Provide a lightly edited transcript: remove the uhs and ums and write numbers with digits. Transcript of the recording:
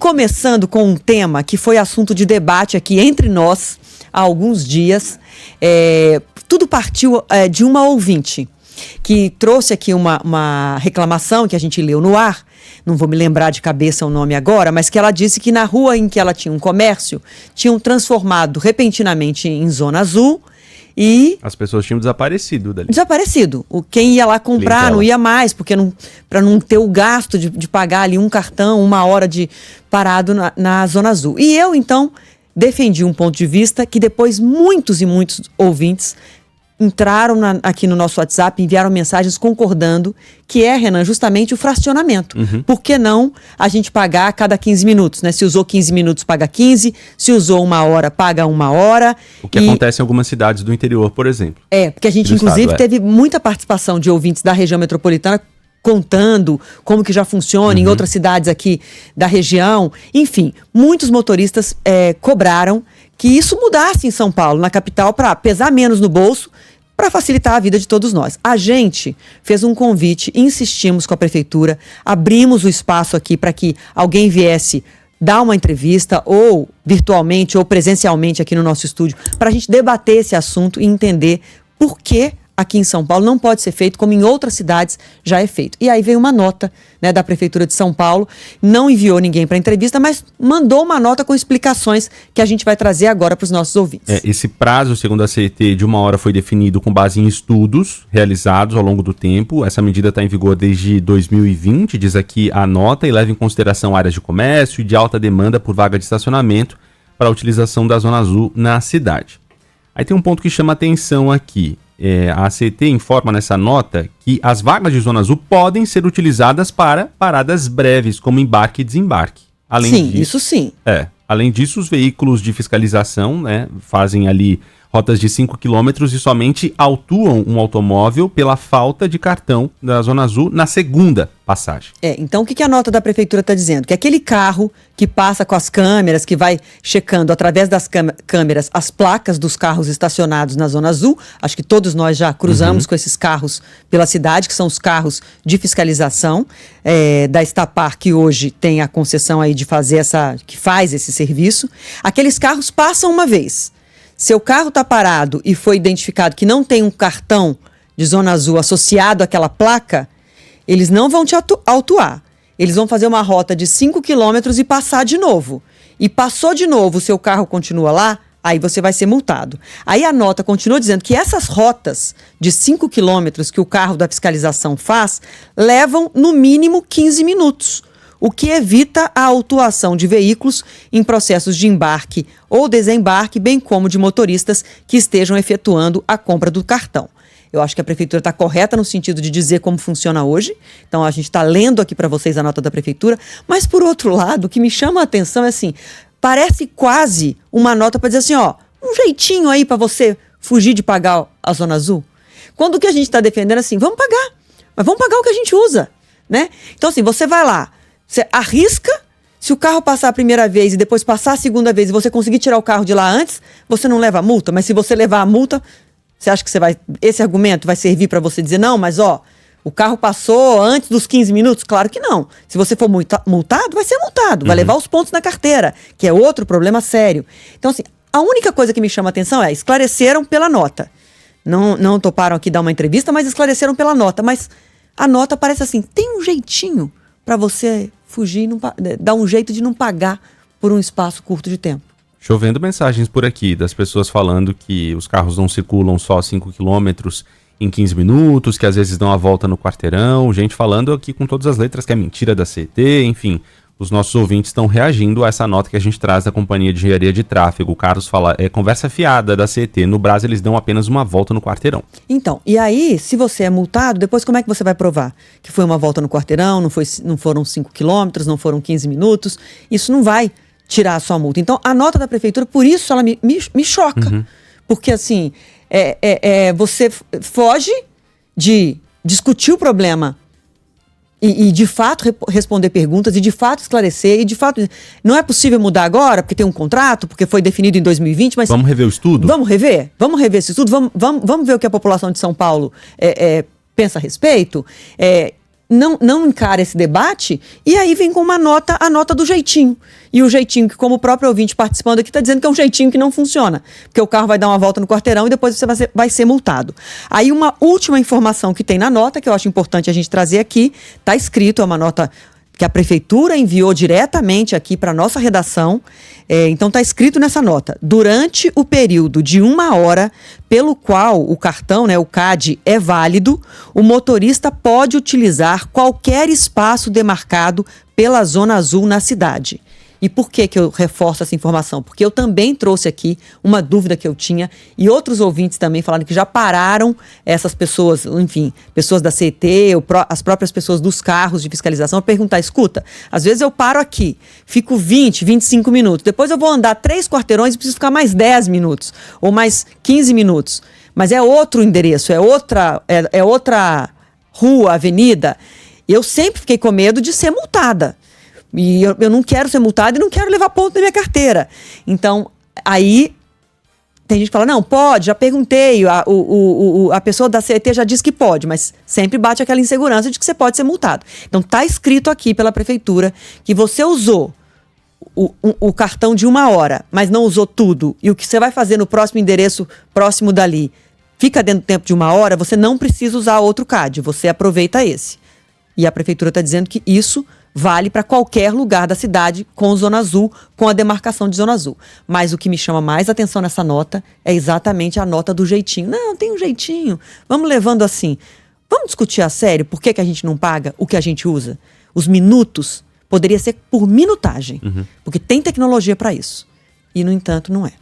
começando com um tema que foi assunto de debate aqui entre nós há alguns dias. Tudo partiu de uma ouvinte que trouxe aqui uma reclamação que a gente leu no ar. Não vou me lembrar de cabeça o nome agora, mas que ela disse que na rua em que ela tinha um comércio, tinham transformado repentinamente em zona azul e... As pessoas tinham desaparecido dali. Desaparecido. Quem ia lá comprar Clientela. não ia mais, porque para não ter o gasto de pagar ali um cartão, 1 hora de parado na zona azul. E eu, então, defendi um ponto de vista que depois muitos e muitos ouvintes entraram aqui no nosso WhatsApp, enviaram mensagens concordando que Renan, justamente o fracionamento. Por que não a gente pagar a cada 15 minutos, né? Se usou 15 minutos, paga 15. Se usou 1 hora, paga 1 hora. O que acontece em algumas cidades do interior, por exemplo. Porque a gente, Do inclusive, estado, teve muita participação de ouvintes da região metropolitana contando como que já funciona em outras cidades aqui da região. Enfim, muitos motoristas cobraram que isso mudasse em São Paulo, na capital, para pesar menos no bolso, para facilitar a vida de todos nós. A gente fez um convite, insistimos com a prefeitura, abrimos o espaço aqui para que alguém viesse dar uma entrevista, ou virtualmente ou presencialmente aqui no nosso estúdio, para a gente debater esse assunto e entender por que aqui em São Paulo não pode ser feito como em outras cidades já é feito. E aí veio uma nota, né, da Prefeitura de São Paulo, não enviou ninguém para entrevista, mas mandou uma nota com explicações que a gente vai trazer agora para os nossos ouvintes. Esse prazo, segundo a CET, de 1 hora foi definido com base em estudos realizados ao longo do tempo. Essa medida está em vigor desde 2020, diz aqui a nota, e leva em consideração áreas de comércio e de alta demanda por vaga de estacionamento para a utilização da Zona Azul na cidade. Aí tem um ponto que chama atenção aqui. A ACT informa nessa nota que as vagas de Zona Azul podem ser utilizadas para paradas breves, como embarque e desembarque. Isso sim. Além disso, os veículos de fiscalização, né, fazem ali rotas de 5 km e somente autuam um automóvel pela falta de cartão da Zona Azul na segunda passagem. Então o que a nota da prefeitura está dizendo? Que aquele carro que passa com as câmeras, que vai checando através das câmeras as placas dos carros estacionados na Zona Azul, acho que todos nós já cruzamos com esses carros pela cidade, que são os carros de fiscalização da Estapar, que hoje tem a concessão aí de fazer que faz esse serviço. Aqueles carros passam uma vez. Seu carro está parado e foi identificado que não tem um cartão de Zona Azul associado àquela placa, eles não vão te autuar. Eles vão fazer uma rota de 5 quilômetros e passar de novo. E passou de novo, o seu carro continua lá, aí você vai ser multado. Aí a nota continua dizendo que essas rotas de 5 quilômetros que o carro da fiscalização faz, levam no mínimo 15 minutos. O que evita a autuação de veículos em processos de embarque ou desembarque, bem como de motoristas que estejam efetuando a compra do cartão. Eu acho que a prefeitura está correta no sentido de dizer como funciona hoje. Então, a gente está lendo aqui para vocês a nota da prefeitura. Mas, por outro lado, o que me chama a atenção é assim, parece quase uma nota para dizer assim, um jeitinho aí para você fugir de pagar a Zona Azul. Quando o que a gente está defendendo é assim, vamos pagar, mas vamos pagar o que a gente usa, né? Então, assim, você vai lá, você arrisca, se o carro passar a primeira vez e depois passar a segunda vez e você conseguir tirar o carro de lá antes, você não leva a multa. Mas se você levar a multa, você acha que esse argumento vai servir para você dizer, não, mas o carro passou antes dos 15 minutos? Claro que não. Se você for multado, vai ser multado, vai levar os pontos na carteira, que é outro problema sério. Então, assim, a única coisa que me chama a atenção esclareceram pela nota. Não toparam aqui dar uma entrevista, mas esclareceram pela nota. Mas a nota parece assim, tem um jeitinho para você fugir, dar um jeito de não pagar por um espaço curto de tempo. Chovendo mensagens por aqui das pessoas falando que os carros não circulam só 5 quilômetros em 15 minutos, que às vezes dão a volta no quarteirão, gente falando aqui com todas as letras que é mentira da CET, enfim. Os nossos ouvintes estão reagindo a essa nota que a gente traz da Companhia de Engenharia de Tráfego. O Carlos fala, conversa fiada da CET. No Brás, eles dão apenas uma volta no quarteirão. Então, e aí, se você é multado, depois como é que você vai provar? Que foi uma volta no quarteirão, não foram 5 quilômetros, não foram 15 minutos. Isso não vai tirar a sua multa. Então, a nota da prefeitura, por isso, ela me choca. Porque, assim, você foge de discutir o problema e de fato responder perguntas, e de fato esclarecer, e de fato não é possível mudar agora, porque tem um contrato, porque foi definido em 2020, mas... Vamos rever o estudo? Vamos rever esse estudo, vamos ver o que a população de São Paulo pensa a respeito. não encara esse debate, e aí vem com uma nota, a nota do jeitinho. E o jeitinho que, como o próprio ouvinte participando aqui, está dizendo que é um jeitinho que não funciona. Porque o carro vai dar uma volta no quarteirão e depois você vai ser multado. Aí uma última informação que tem na nota, que eu acho importante a gente trazer aqui, está escrito, é uma nota que a prefeitura enviou diretamente aqui para a nossa redação. Então está escrito nessa nota: durante o período de 1 hora pelo qual o cartão, o CAD, é válido, o motorista pode utilizar qualquer espaço demarcado pela Zona Azul na cidade. E por que eu reforço essa informação? Porque eu também trouxe aqui uma dúvida que eu tinha, e outros ouvintes também falaram que já pararam essas pessoas, enfim, pessoas da CET, as próprias pessoas dos carros de fiscalização, a perguntar: escuta, às vezes eu paro aqui, fico 20, 25 minutos, depois eu vou andar 3 quarteirões e preciso ficar mais 10 minutos, ou mais 15 minutos. Mas é outro endereço, é outra rua, avenida. Eu sempre fiquei com medo de ser multada. E eu não quero ser multado e não quero levar ponto na minha carteira. Então, aí tem gente que fala: não, pode, já perguntei, a pessoa da CET já disse que pode, mas sempre bate aquela insegurança de que você pode ser multado. Então, está escrito aqui pela prefeitura que você usou o cartão de 1 hora, mas não usou tudo, e o que você vai fazer no próximo endereço próximo dali fica dentro do tempo de 1 hora, você não precisa usar outro CAD, você aproveita esse. E a prefeitura está dizendo que isso vale para qualquer lugar da cidade com Zona Azul, com a demarcação de Zona Azul. Mas o que me chama mais atenção nessa nota é exatamente a nota do jeitinho. Não, tem um jeitinho. Vamos levando assim. Vamos discutir a sério por que a gente não paga o que a gente usa? Os minutos poderia ser por minutagem, porque tem tecnologia para isso. E, no entanto, não é.